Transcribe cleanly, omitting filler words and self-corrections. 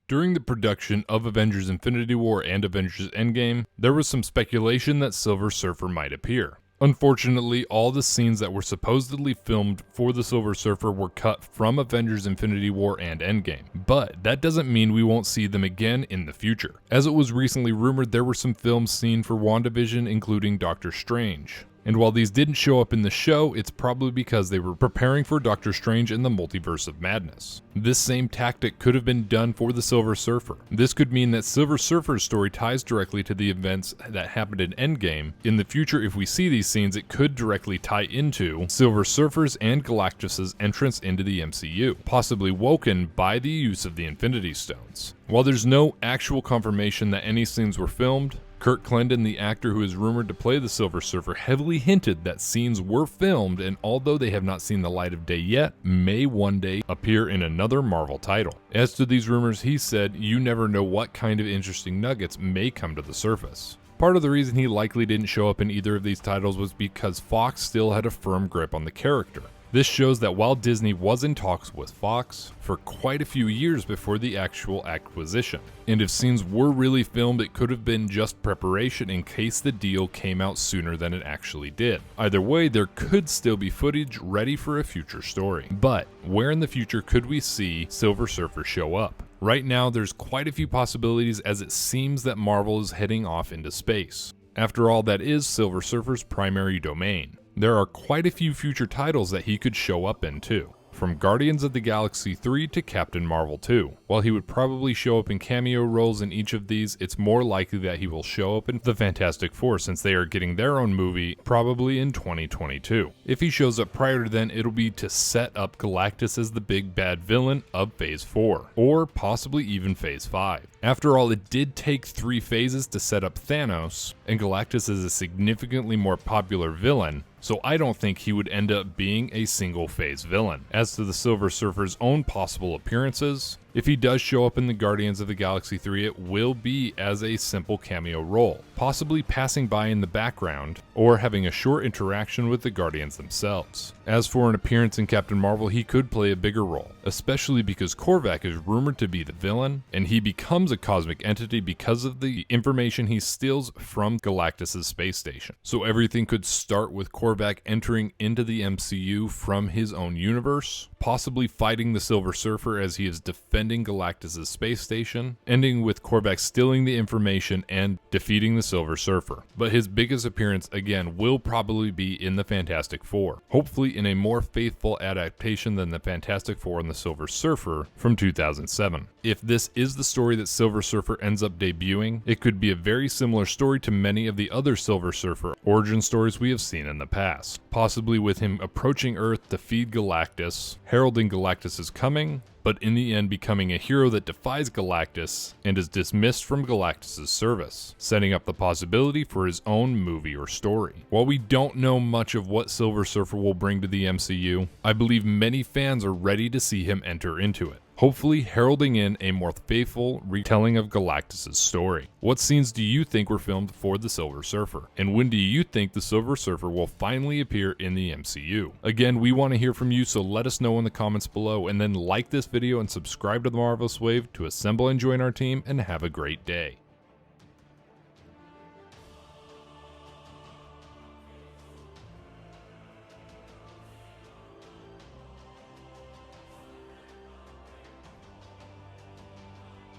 During the production of Avengers Infinity War and Avengers Endgame, there was some speculation that Silver Surfer might appear. Unfortunately, all the scenes that were supposedly filmed for the Silver Surfer were cut from Avengers Infinity War and Endgame, but that doesn't mean we won't see them again in the future. As it was recently rumored, there were some films seen for WandaVision, including Doctor Strange. And while these didn't show up in the show, it's probably because they were preparing for Doctor Strange in the Multiverse of Madness. This same tactic could have been done for the Silver Surfer. This could mean that Silver Surfer's story ties directly to the events that happened in Endgame. In the future, if we see these scenes, it could directly tie into Silver Surfer's and Galactus' entrance into the MCU, possibly woken by the use of the Infinity Stones. While there's no actual confirmation that any scenes were filmed, Kurt Clendon, the actor who is rumored to play the Silver Surfer, heavily hinted that scenes were filmed, and although they have not seen the light of day yet, may one day appear in another Marvel title. As to these rumors, he said, "You never know what kind of interesting nuggets may come to the surface." Part of the reason he likely didn't show up in either of these titles was because Fox still had a firm grip on the character. This shows that while Disney was in talks with Fox for quite a few years before the actual acquisition, and if scenes were really filmed, it could have been just preparation in case the deal came out sooner than it actually did. Either way, there could still be footage ready for a future story. But where in the future could we see Silver Surfer show up? Right now, there's quite a few possibilities, as it seems that Marvel is heading off into space. After all, that is Silver Surfer's primary domain. There are quite a few future titles that he could show up in too, from Guardians of the Galaxy 3 to Captain Marvel 2. While he would probably show up in cameo roles in each of these, it's more likely that he will show up in the Fantastic Four, since they are getting their own movie probably in 2022. If he shows up prior to then, it'll be to set up Galactus as the big bad villain of Phase 4, or possibly even Phase 5. After all, it did take 3 phases to set up Thanos, and Galactus is a significantly more popular villain, so I don't think he would end up being a single phase villain. As to the Silver Surfer's own possible appearances, if he does show up in the Guardians of the Galaxy 3, it will be as a simple cameo role, possibly passing by in the background or having a short interaction with the Guardians themselves. As for an appearance in Captain Marvel, he could play a bigger role, especially because Korvac is rumored to be the villain, and he becomes a cosmic entity because of the information he steals from Galactus' space station. So everything could start with Korvac entering into the MCU from his own universe, possibly fighting the Silver Surfer as he is defending Galactus' space station, ending with Korvac stealing the information and defeating the Silver Surfer. But his biggest appearance, again, will probably be in the Fantastic Four, hopefully in a more faithful adaptation than the Fantastic Four and the Silver Surfer from 2007. If this is the story that Silver Surfer ends up debuting, it could be a very similar story to many of the other Silver Surfer origin stories we have seen in the past, possibly with him approaching Earth to feed Galactus, heralding Galactus' coming, but in the end becoming a hero that defies Galactus and is dismissed from Galactus' service, setting up the possibility for his own movie or story. While we don't know much of what Silver Surfer will bring to the MCU, I believe many fans are ready to see him enter into it, hopefully heralding in a more faithful retelling of Galactus' story. What scenes do you think were filmed for the Silver Surfer? And when do you think the Silver Surfer will finally appear in the MCU? Again, we want to hear from you, so let us know in the comments below, and then like this video and subscribe to the Marvelous Wave to assemble and join our team, and have a great day.